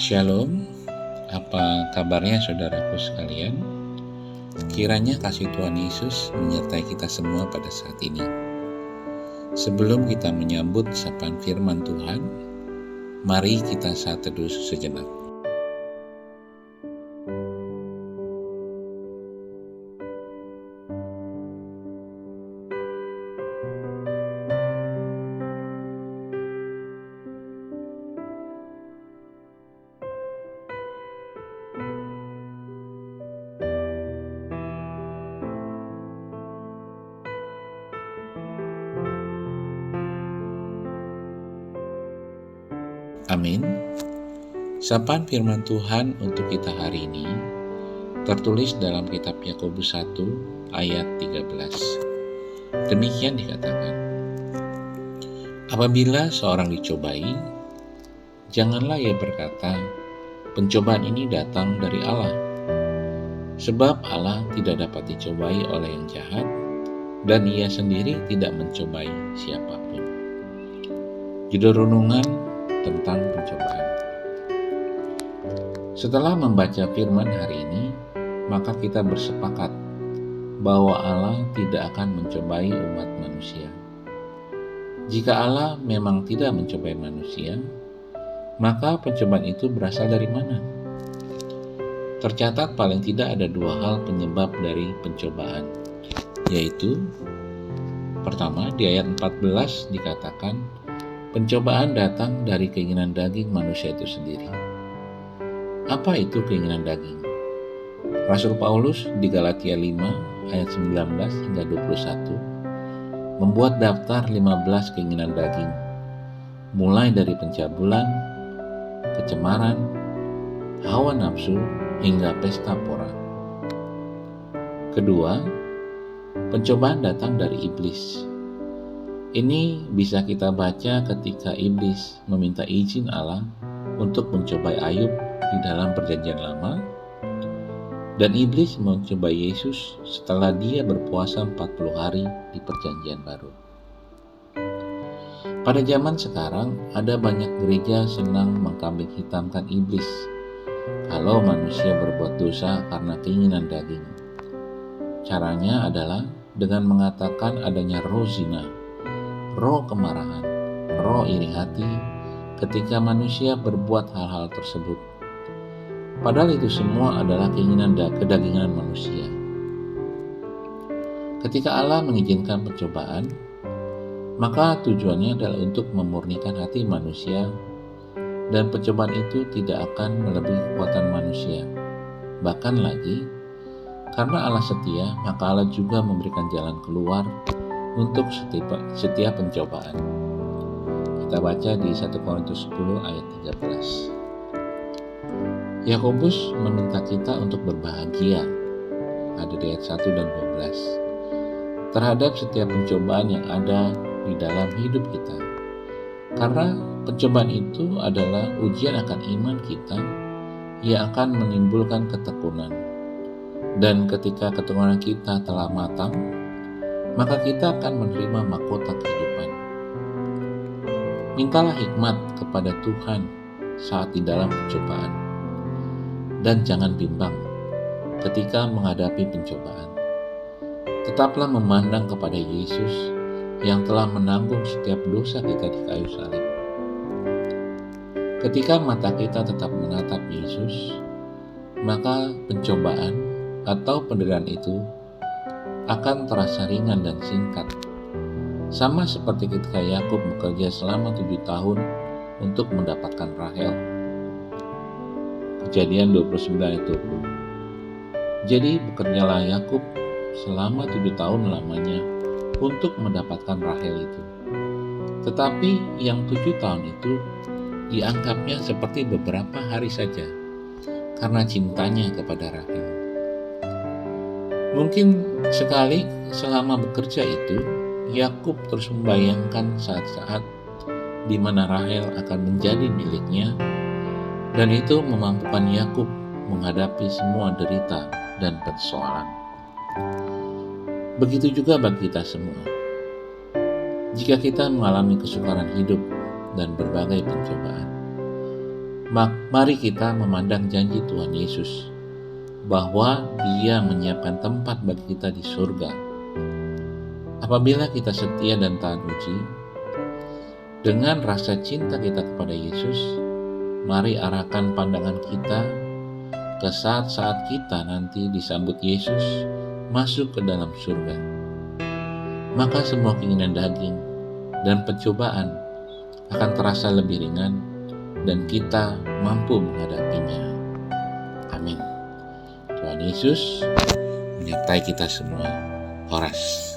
Shalom, apa kabarnya saudaraku sekalian? Kiranya kasih Tuhan Yesus menyertai kita semua pada saat ini. Sebelum kita menyambut sapaan firman Tuhan, mari kita saat teduh sejenak. Amin. Sapaan firman Tuhan untuk kita hari ini tertulis dalam kitab Yakobus 1 ayat 13. Demikian dikatakan, apabila seorang dicobai, janganlah ia berkata, pencobaan ini datang dari Allah. Sebab Allah tidak dapat dicobai oleh yang jahat, dan ia sendiri tidak mencobai siapapun. Judul renungan tentang pencobaan. Setelah membaca firman hari ini, maka kita bersepakat bahwa Allah tidak akan mencobai umat manusia. Jika Allah memang tidak mencobai manusia, maka pencobaan itu berasal dari mana? Tercatat paling tidak ada dua hal penyebab dari pencobaan, yaitu pertama, di ayat 14 dikatakan pencobaan datang dari keinginan daging manusia itu sendiri. Apa itu keinginan daging? Rasul Paulus di Galatia 5 ayat 19 hingga 21 membuat daftar 15 keinginan daging, mulai dari pencabulan, kecemaran, hawa nafsu, hingga pesta pora. Kedua, pencobaan datang dari iblis. Ini bisa kita baca ketika iblis meminta izin Allah untuk mencobai Ayub di dalam perjanjian lama, dan iblis mencobai Yesus setelah dia berpuasa 40 hari di perjanjian baru. Pada zaman sekarang, ada banyak gereja senang mengkambing hitamkan iblis kalau manusia berbuat dosa karena keinginan daging. Caranya adalah dengan mengatakan adanya roh zina, roh kemarahan, roh iri hati ketika manusia berbuat hal-hal tersebut. Padahal itu semua adalah keinginan kedagingan manusia. Ketika Allah mengizinkan pencobaan, maka tujuannya adalah untuk memurnikan hati manusia, dan pencobaan itu tidak akan melebihi kekuatan manusia. Bahkan lagi, karena Allah setia, maka Allah juga memberikan jalan keluar untuk setiap pencobaan. Kita baca di 1 Korintus 10 ayat 13. Yakobus meminta kita untuk berbahagia, ada di ayat 1 dan 12, terhadap setiap pencobaan yang ada di dalam hidup kita. Karena pencobaan itu adalah ujian akan iman kita yang akan menimbulkan ketekunan. Dan ketika ketekunan kita telah matang, maka kita akan menerima mahkota kehidupan. Mintalah hikmat kepada Tuhan saat di dalam pencobaan, dan jangan bimbang ketika menghadapi pencobaan. Tetaplah memandang kepada Yesus yang telah menanggung setiap dosa kita di kayu salib. Ketika mata kita tetap menatap Yesus, maka pencobaan atau penderitaan itu akan terasa ringan dan singkat. Sama seperti ketika Yakub bekerja selama 7 tahun untuk mendapatkan Rahel. Kejadian 29 ayat 20. Jadi bekerjalah Yakub selama 7 tahun lamanya untuk mendapatkan Rahel itu. Tetapi yang 7 tahun itu dianggapnya seperti beberapa hari saja karena cintanya kepada Rahel. Mungkin sekali selama bekerja itu, Yakub terus membayangkan saat-saat di mana Rahel akan menjadi miliknya, dan itu memampukan Yakub menghadapi semua derita dan persoalan. Begitu juga bagi kita semua. Jika kita mengalami kesukaran hidup dan berbagai pencobaan, Mari kita memandang janji Tuhan Yesus bahwa Dia menyiapkan tempat bagi kita di surga. Apabila kita setia dan taat uji, dengan rasa cinta kita kepada Yesus, mari arahkan pandangan kita ke saat-saat kita nanti disambut Yesus masuk ke dalam surga. Maka semua keinginan daging dan pencobaan akan terasa lebih ringan dan kita mampu menghadapinya. Amin. Tuhan Yesus menyertai kita semua. Horas.